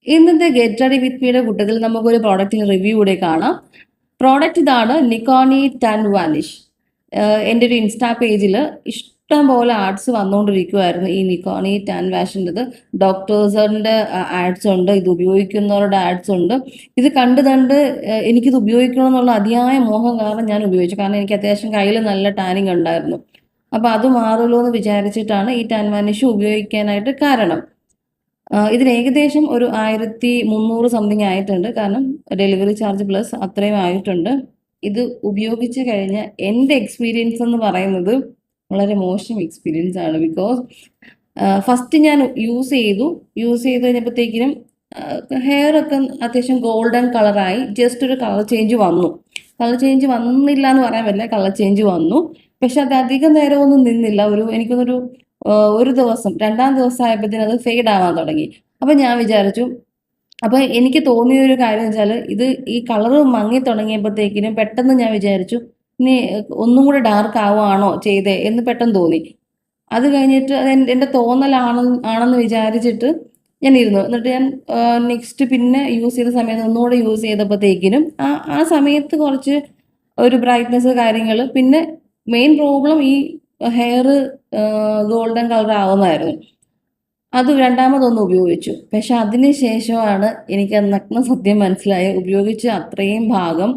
ഇന്നത്തെ get ready with മീയുടെ കൂട്ടത്തിൽ നമുക്കൊരു പ്രോഡക്റ്റിന് റിവ്യൂ കൂടെ കാണാം. പ്രോഡക്റ്റ് ഇതാണ്, നിക്കോണി ടൺ വാനിഷ്. എൻ്റെ ഒരു ഇൻസ്റ്റാ പേജിൽ ഇഷ്ടം പോലെ ആഡ്സ് വന്നുകൊണ്ടിരിക്കുമായിരുന്നു ഈ നിക്കോണി ടൺ വാഷിൻ്റെത്. ഡോക്ടേഴ്സിൻ്റെ ആഡ്സ് ഉണ്ട്, ഇത് ഉപയോഗിക്കുന്നവരുടെ ആഡ്സ് ഉണ്ട്. ഇത് കണ്ട് എനിക്കിത് ഉപയോഗിക്കണമെന്നുള്ള അതിയായ മോഹം കാരണം ഞാൻ ഉപയോഗിച്ചു. കാരണം എനിക്ക് അത്യാവശ്യം കയ്യിൽ നല്ല ടാനിങ് ഉണ്ടായിരുന്നു. അപ്പോൾ അത് മാറുമല്ലോ എന്ന് വിചാരിച്ചിട്ടാണ് ഈ ടൺ വാനിഷ് ഉപയോഗിക്കാനായിട്ട് കാരണം. ഇതിന് ഏകദേശം ഒരു 1300 സംതിങ് ആയിട്ടുണ്ട്. കാരണം ഡെലിവറി ചാർജ് പ്ലസ് അത്രയും ആയിട്ടുണ്ട്. ഇത് ഉപയോഗിച്ച് കഴിഞ്ഞ എൻ്റെ എക്സ്പീരിയൻസ് എന്ന് പറയുന്നത് വളരെ മോശം എക്സ്പീരിയൻസ് ആണ്. ബിക്കോസ് ഫസ്റ്റ് ഞാൻ യൂസ് ചെയ്ത് കഴിഞ്ഞപ്പോഴത്തേക്കിനും ഹെയർ ഒക്കെ അത്യാവശ്യം ഗോൾഡൻ കളറായി. ജസ്റ്റ് ഒരു കളർ ചേഞ്ച് വന്നു. കളർ ചേഞ്ച് വന്നില്ല എന്ന് പറയാൻ പറ്റില്ല, കളർ ചേഞ്ച് വന്നു. പക്ഷെ അത് അധികം നേരമൊന്നും നിന്നില്ല. എനിക്കൊന്നൊരു ഒരു ദിവസം, രണ്ടാം ദിവസം ആയപ്പോഴത്തേനും അത് ഫെയ്ഡ് ആവാൻ തുടങ്ങി. അപ്പം ഞാൻ വിചാരിച്ചു, അപ്പം എനിക്ക് തോന്നിയ ഒരു കാര്യം വെച്ചാൽ ഇത് ഈ കളറ് മങ്ങി തുടങ്ങിയപ്പോഴത്തേക്കിനും പെട്ടെന്ന് ഞാൻ വിചാരിച്ചു ഇനി ഒന്നും കൂടെ ഡാർക്ക് ആവുകയാണോ ചെയ്തേ എന്ന് പെട്ടെന്ന് തോന്നി. അത് കഴിഞ്ഞിട്ട് അത് എൻ്റെ തോന്നലാണെന്ന് വിചാരിച്ചിട്ട് ഞാൻ ഇരുന്നു. എന്നിട്ട് ഞാൻ നെക്സ്റ്റ് പിന്നെ യൂസ് ചെയ്ത സമയത്ത് ഒന്നുകൂടെ യൂസ് ചെയ്തപ്പോഴത്തേക്കിനും ആ സമയത്ത് കുറച്ച് ഒരു ബ്രൈറ്റ്നെസ് കാര്യങ്ങൾ. പിന്നെ മെയിൻ പ്രോബ്ലം ഈ ഹെയർ ഗോൾഡൻ കളർ ആവുന്നതായിരുന്നു. അത് രണ്ടാമതൊന്ന് ഉപയോഗിച്ചു. പക്ഷെ അതിന് ശേഷമാണ് എനിക്ക് നഗ്ന സത്യം മനസ്സിലായത്. ഉപയോഗിച്ച് അത്രയും ഭാഗം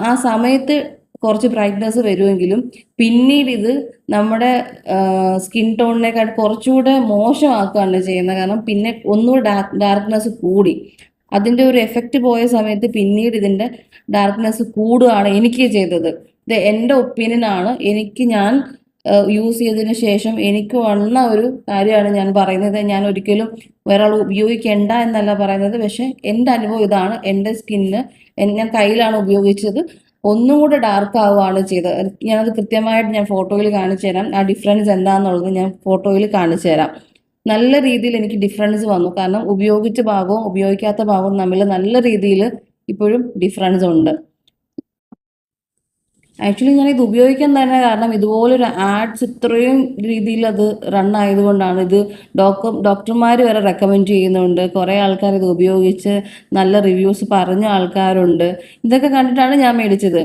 ആ സമയത്ത് കുറച്ച് ബ്രൈറ്റ്നെസ് വരുമെങ്കിലും പിന്നീട് ഇത് നമ്മുടെ സ്കിൻ ടോണിനേക്കാൾ കുറച്ചുകൂടെ മോശമാക്കുകയാണ് ചെയ്യുന്നത്. കാരണം പിന്നെ ഒന്നുകൂടെ ഡാർക്ക്നെസ് കൂടി. അതിൻ്റെ ഒരു എഫക്റ്റ് പോയ സമയത്ത് പിന്നീട് ഇതിൻ്റെ ഡാർക്ക്നെസ് കൂടുകയാണ് എനിക്ക് ചെയ്തത്. ഇത് എൻ്റെ ഒപ്പീനിയനാണ്. ഞാൻ യൂസ് ചെയ്തതിന് ശേഷം എനിക്ക് വന്ന ഒരു കാര്യമാണ് ഞാൻ പറയുന്നത്. ഞാൻ ഒരിക്കലും വേറെ ആൾ ഉപയോഗിക്കേണ്ട എന്നല്ല പറയുന്നത്. പക്ഷെ എൻ്റെ അനുഭവം ഇതാണ്. എൻ്റെ സ്കിന്നിന് ഞാൻ കയ്യിലാണ് ഉപയോഗിച്ചത്, ഒന്നും കൂടെ ഡാർക്ക് ആവുകയാണ് ചെയ്തത്. ഞാനത് കൃത്യമായിട്ട് ഞാൻ ഫോട്ടോയിൽ കാണിച്ചു തരാം. ആ ഡിഫറൻസ് എന്താണെന്നുള്ളത് ഞാൻ ഫോട്ടോയിൽ കാണിച്ചു തരാം. നല്ല രീതിയിൽ എനിക്ക് ഡിഫറൻസ് വന്നു. കാരണം ഉപയോഗിച്ച ഭാഗവും ഉപയോഗിക്കാത്ത ഭാഗവും തമ്മിൽ നല്ല രീതിയിൽ ഇപ്പോഴും ഡിഫറൻസ് ഉണ്ട്. ആക്ച്വലി ഞാൻ ഇത് ഉപയോഗിക്കാൻ തന്നെ കാരണം ഇതുപോലൊരു ആഡ്സ് ഇത്രയും രീതിയിൽ അത് റൺ ആയതുകൊണ്ടാണ്. ഇത് ഡോക്ടർമാർ വരെ റെക്കമെൻഡ് ചെയ്യുന്നുണ്ട്. കുറേ ആൾക്കാർ ഇത് ഉപയോഗിച്ച് നല്ല റിവ്യൂസ് പറഞ്ഞ ആൾക്കാരുണ്ട്. ഇതൊക്കെ കണ്ടിട്ടാണ് ഞാൻ മേടിച്ചത്.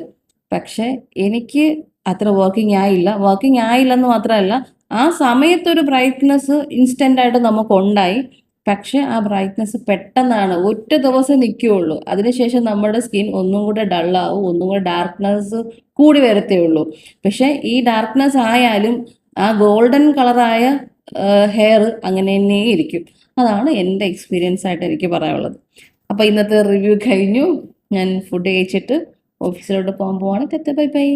പക്ഷേ എനിക്ക് അത്ര വർക്കിംഗ് ആയില്ലെന്ന് മാത്രമല്ല, ആ സമയത്തൊരു ബ്രൈറ്റ്നെസ് ഇൻസ്റ്റൻ്റ് ആയിട്ട് നമുക്കുണ്ടായി. പക്ഷെ ആ ബ്രൈറ്റ്നെസ് പെട്ടെന്നാണ്, ഒറ്റ ദിവസം നിൽക്കുകയുള്ളൂ. അതിനുശേഷം നമ്മുടെ സ്കിൻ ഒന്നും കൂടെ ഡള്ളാവും, ഒന്നും കൂടെ ഡാർക്ക്നെസ് കൂടി വരത്തേ ഉള്ളൂ. പക്ഷെ ഈ ഡാർക്ക്നെസ് ആയാലും ആ ഗോൾഡൻ കളറായ ഹെയർ അങ്ങനെ തന്നെ ഇരിക്കും. അതാണ് എൻ്റെ എക്സ്പീരിയൻസ് ആയിട്ട് എനിക്ക് പറയാനുള്ളത്. അപ്പോൾ ഇന്നത്തെ റിവ്യൂ കഴിഞ്ഞു. ഞാൻ ഫുഡ് കഴിച്ചിട്ട് ഓഫീസിലോട്ട് പോകാൻ പോവാണ്. Bye bye.